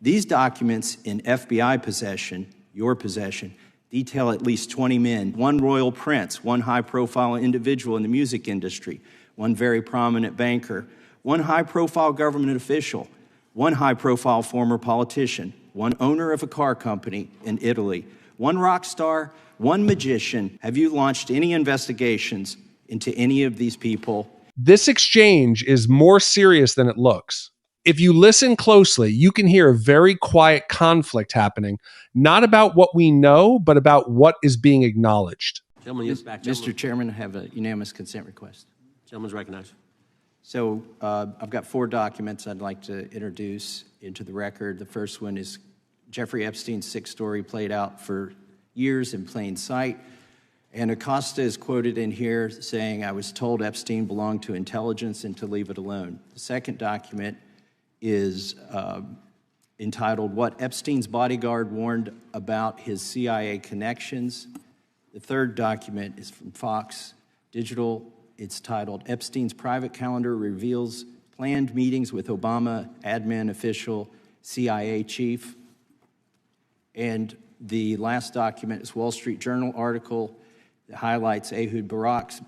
These documents in FBI possession, your possession, detail at least 20 men, one royal prince, one high-profile individual in the music industry, one very prominent banker, one high-profile government official, one high-profile former politician, one owner of a car company in Italy, one rock star, one magician. Have you launched any investigations into any of these people? This exchange is more serious than it looks. If you listen closely, you can hear a very quiet conflict happening, not about what we know, but about what is being acknowledged. Mr. Chairman, I have a unanimous consent request. Gentleman's recognized. So I've got 4 documents I'd like to introduce into the record. The first one is Jeffrey Epstein's 6 story played out for years in plain sight. And Acosta is quoted in here saying, "I was told Epstein belonged to intelligence and to leave it alone." The second document is entitled, "What Epstein's Bodyguard Warned About His CIA Connections." The third document is from Fox Digital. It's titled, "Epstein's Private Calendar Reveals Planned Meetings with Obama Admin Official CIA Chief." And the last document is Wall Street Journal article that highlights Ehud Barak's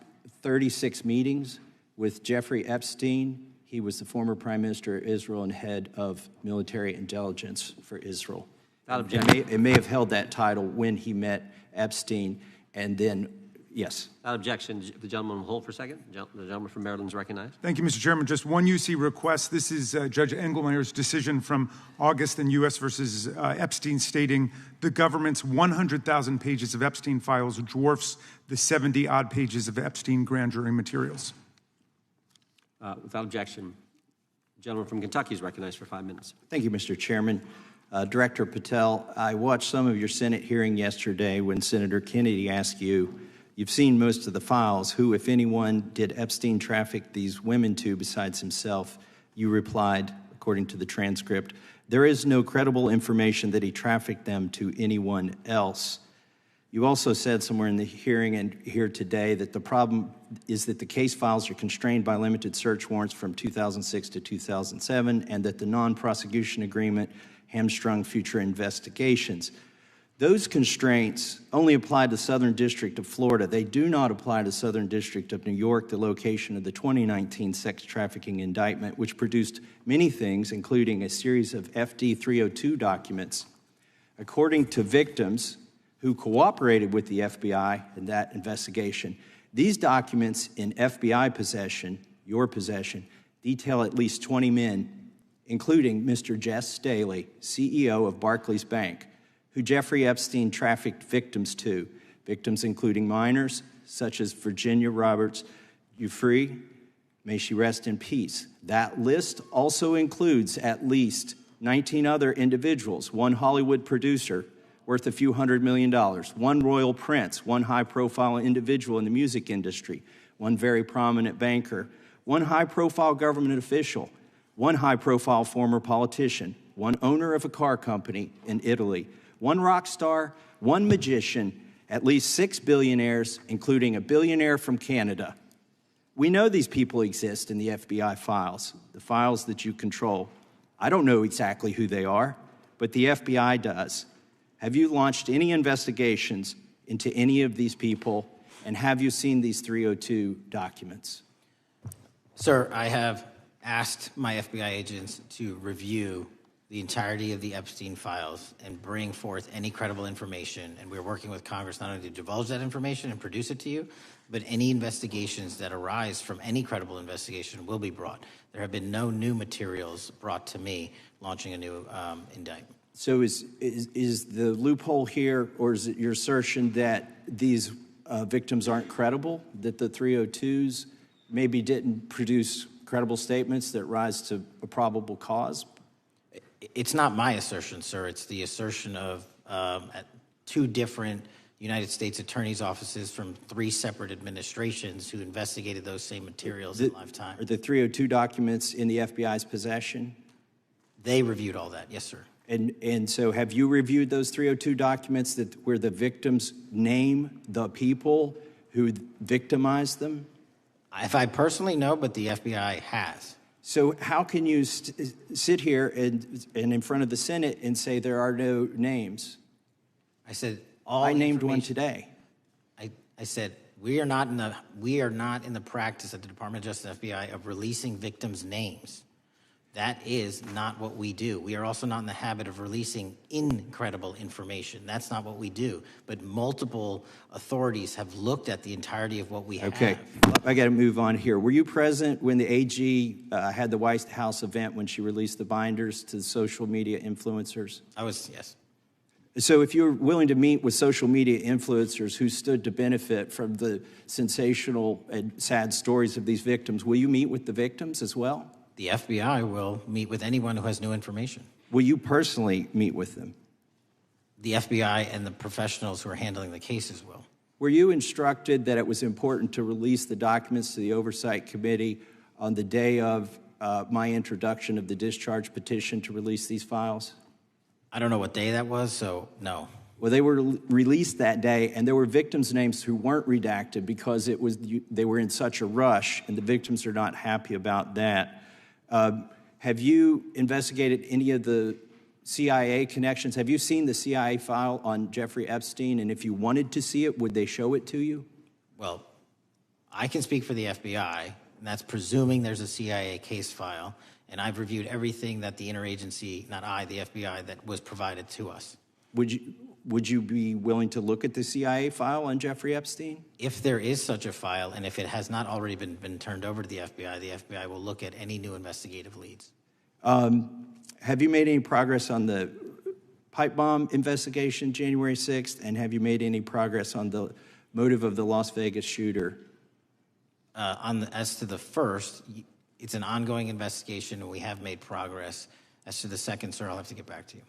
36 meetings with Jeffrey Epstein. He was the former Prime Minister of Israel and head of military intelligence for Israel. It may have held that title when he met Epstein, and then, yes. Without objection, the gentleman will hold for a second. The gentleman from Maryland is recognized. Thank you, Mr. Chairman. Just one UC request. This is Judge Engelmeyer's decision from August in U.S. versus Epstein, stating the government's 100,000 pages of Epstein files dwarfs the 70-odd pages of Epstein grand jury materials. Without objection, the gentleman from Kentucky is recognized for 5 minutes. Thank you, Mr. Chairman. Director Patel, I watched some of your Senate hearing yesterday when Senator Kennedy asked you, "You've seen most of the files. Who, if anyone, did Epstein traffic these women to besides himself?" You replied, according to the transcript, "There is no credible information that he trafficked them to anyone else." You also said somewhere in the hearing and here today that the problem is that the case files are constrained by limited search warrants from 2006 to 2007 and that the non-prosecution agreement hamstrung future investigations. Those constraints only apply to the Southern District of Florida. They do not apply to the Southern District of New York, the location of the 2019 sex trafficking indictment, which produced many things, including a series of FD 302 documents. According to victims who cooperated with the FBI in that investigation, these documents in FBI possession, your possession, detail at least 20 men, including Mr. Jess Staley, CEO of Barclays Bank, who Jeffrey Epstein trafficked victims to, victims including minors, such as Virginia Roberts Giuffre, may she rest in peace. That list also includes at least 19 other individuals, one Hollywood producer worth a few $100 million, one royal prince, one high-profile individual in the music industry, one very prominent banker, one high-profile government official, one high-profile former politician, one owner of a car company in Italy, one rock star, one magician, at least 6 billionaires, including a billionaire from Canada. We know these people exist in the FBI files, the files that you control. I don't know exactly who they are, but the FBI does. Have you launched any investigations into any of these people, and have you seen these 302 documents? Sir, I have asked my FBI agents to review the entirety of the Epstein files and bring forth any credible information, and we're working with Congress not only to divulge that information and produce it to you, but any investigations that arise from any credible investigation will be brought. There have been no new materials brought to me launching a new indictment. So is the loophole here, or is it your assertion that these victims aren't credible, that the 302s maybe didn't produce credible statements that rise to a probable cause? It's not my assertion, sir. It's the assertion of 2 different United States attorneys' offices from 3 separate administrations who investigated those same materials in lifetime. Are the 302 documents in the FBI's possession? They reviewed all that, yes, sir. And so have you reviewed those 302 documents where the victims name the people who victimized them? If I personally know, but the FBI has. So how can you sit here and in front of the Senate and say there are no names? I said I named one today. I said we are not in the practice at the Department of Justice FBI of releasing victims' names. That is not what we do. We are also not in the habit of releasing incredible information. That's not what we do. But multiple authorities have looked at the entirety of what we have. Okay, I got to move on here. Were you present when the AG had the White House event when she released the binders to the social media influencers? I was, yes. So if you're willing to meet with social media influencers who stood to benefit from the sensational and sad stories of these victims, will you meet with the victims as well? The FBI will meet with anyone who has new information. Will you personally meet with them? The FBI and the professionals who are handling the cases will. Were you instructed that it was important to release the documents to the Oversight Committee on the day of my introduction of the discharge petition to release these files? I don't know what day that was, so no. Well, they were released that day, and there were victims' names who weren't redacted because they were in such a rush, and the victims are not happy about that. Have you investigated any of the CIA connections? Have you seen the CIA file on Jeffrey Epstein? And if you wanted to see it, would they show it to you? Well, I can speak for the FBI, and that's presuming there's a CIA case file, and I've reviewed everything that the interagency, not I, the FBI, that was provided to us. Would you be willing to look at the CIA file on Jeffrey Epstein? If there is such a file, and if it has not already been turned over to the FBI will look at any new investigative leads. Have you made any progress on the pipe bomb investigation January 6th? And have you made any progress on the motive of the Las Vegas shooter? As to the first, it's an ongoing investigation, and we have made progress. As to the second, sir, I'll have to get back to you.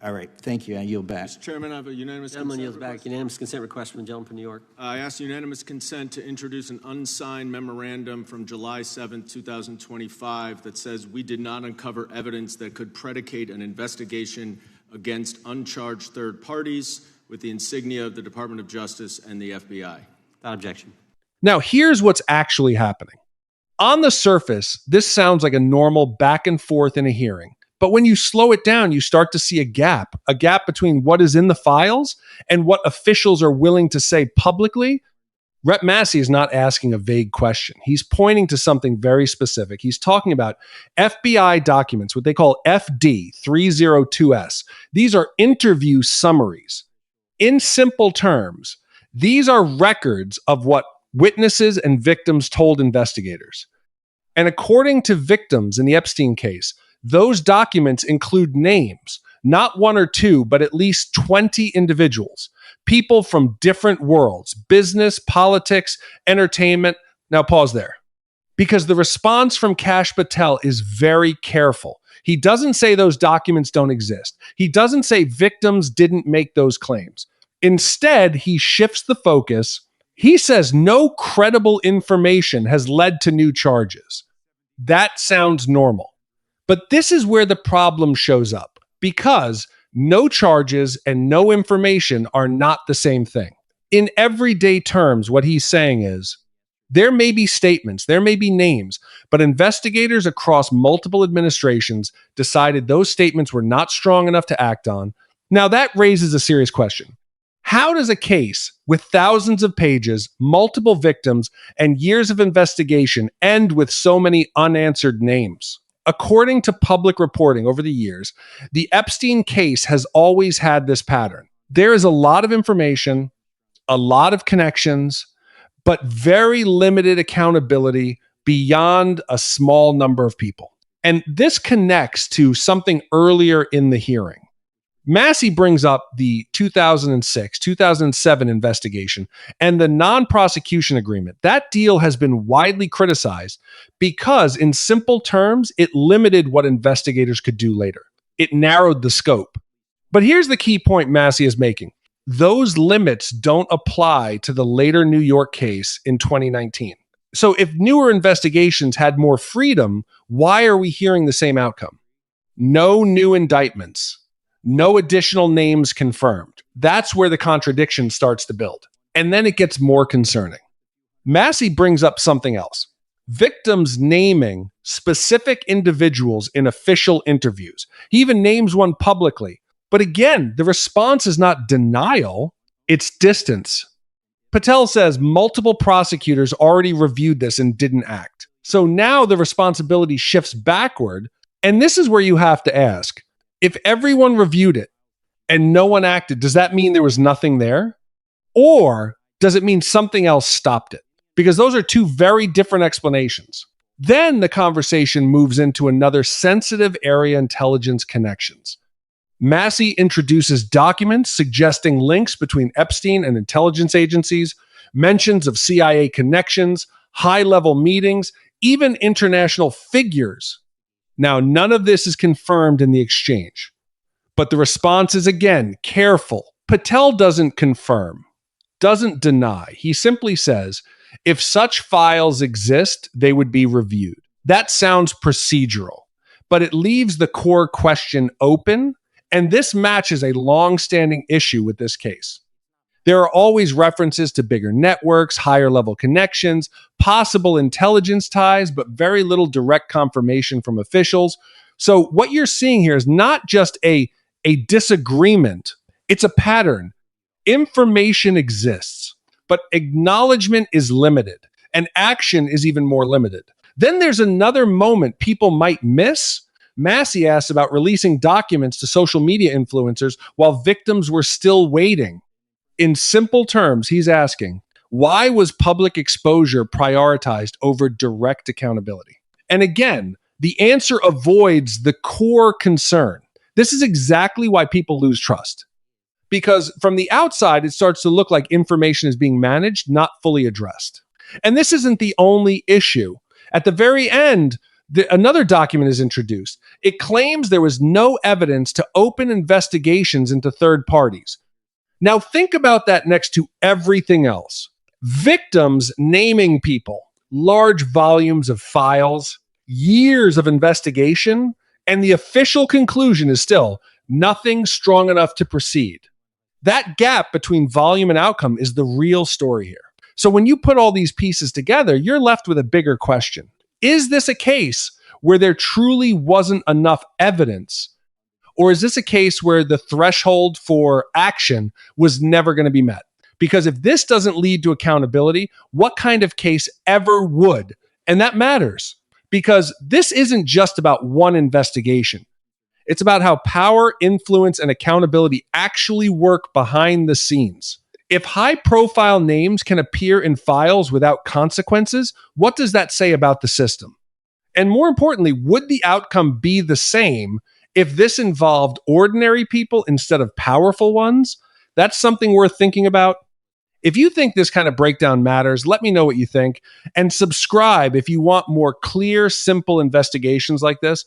All right, thank you. I yield back. Mr. Chairman, I have a unanimous Gentleman consent yields back. request. Unanimous consent request from the gentleman from New York. I ask unanimous consent to introduce an unsigned memorandum from July 7th, 2025 that says we did not uncover evidence that could predicate an investigation against uncharged third parties with the insignia of the Department of Justice and the FBI. Without objection. Now, here's what's actually happening. On the surface, this sounds like a normal back and forth in a hearing. But when you slow it down, you start to see a gap between what is in the files and what officials are willing to say publicly. Rep. Massie is not asking a vague question. He's pointing to something very specific. He's talking about FBI documents, what they call FD 302S. These are interview summaries. In simple terms, these are records of what witnesses and victims told investigators. And according to victims in the Epstein case, those documents include names, not one or two, but at least 20 individuals, people from different worlds, business, politics, entertainment. Now pause there, because the response from Kash Patel is very careful. He doesn't say those documents don't exist. He doesn't say victims didn't make those claims. Instead, he shifts the focus. He says no credible information has led to new charges. That sounds normal. But this is where the problem shows up, because no charges and no information are not the same thing. In everyday terms, what he's saying is, there may be statements, there may be names, but investigators across multiple administrations decided those statements were not strong enough to act on. Now that raises a serious question. How does a case with thousands of pages, multiple victims, and years of investigation end with so many unanswered names? According to public reporting over the years, the Epstein case has always had this pattern. There is a lot of information, a lot of connections, but very limited accountability beyond a small number of people. And this connects to something earlier in the hearing. Massie brings up the 2006, 2007 investigation and the non-prosecution agreement. That deal has been widely criticized because, in simple terms, it limited what investigators could do later. It narrowed the scope. But here's the key point Massie is making. Those limits don't apply to the later New York case in 2019. So if newer investigations had more freedom, why are we hearing the same outcome? No new indictments. No additional names confirmed. That's where the contradiction starts to build. And then it gets more concerning. Massie brings up something else. victims naming specific individuals in official interviews. He even names one publicly. But again, the response is not denial, it's distance. Patel says multiple prosecutors already reviewed this and didn't act. So now the responsibility shifts backward, and this is where you have to ask, if everyone reviewed it and no one acted, does that mean there was nothing there? Or does it mean something else stopped it? Because those are two very different explanations. Then the conversation moves into another sensitive area intelligence connections. Massie introduces documents suggesting links between Epstein and intelligence agencies, mentions of CIA connections, high-level meetings, even international figures. Now, none of this is confirmed in the exchange, but the response is, again, careful. Patel doesn't confirm, doesn't deny. He simply says, if such files exist, they would be reviewed. That sounds procedural, but it leaves the core question open, and this matches a long-standing issue with this case. There are always references to bigger networks, higher-level connections, possible intelligence ties, but very little direct confirmation from officials. So what you're seeing here is not just a disagreement, it's a pattern. Information exists, but acknowledgement is limited, and action is even more limited. Then there's another moment people might miss. Massie asks about releasing documents to social media influencers while victims were still waiting. In simple terms, he's asking, why was public exposure prioritized over direct accountability? And again, the answer avoids the core concern. This is exactly why people lose trust. Because from the outside, it starts to look like information is being managed, not fully addressed. And this isn't the only issue. At the very end, another document is introduced. It claims there was no evidence to open investigations into third parties. Now think about that next to everything else. Victims naming people, large volumes of files, years of investigation, and the official conclusion is still nothing strong enough to proceed. That gap between volume and outcome is the real story here. So when you put all these pieces together, you're left with a bigger question. Is this a case where there truly wasn't enough evidence? Or is this a case where the threshold for action was never going to be met? Because if this doesn't lead to accountability, what kind of case ever would? And that matters because this isn't just about one investigation. It's about how power, influence, and accountability actually work behind the scenes. If high-profile names can appear in files without consequences, what does that say about the system? And more importantly, would the outcome be the same if this involved ordinary people instead of powerful ones? That's something worth thinking about. If you think this kind of breakdown matters, let me know what you think. And subscribe if you want more clear, simple investigations like this.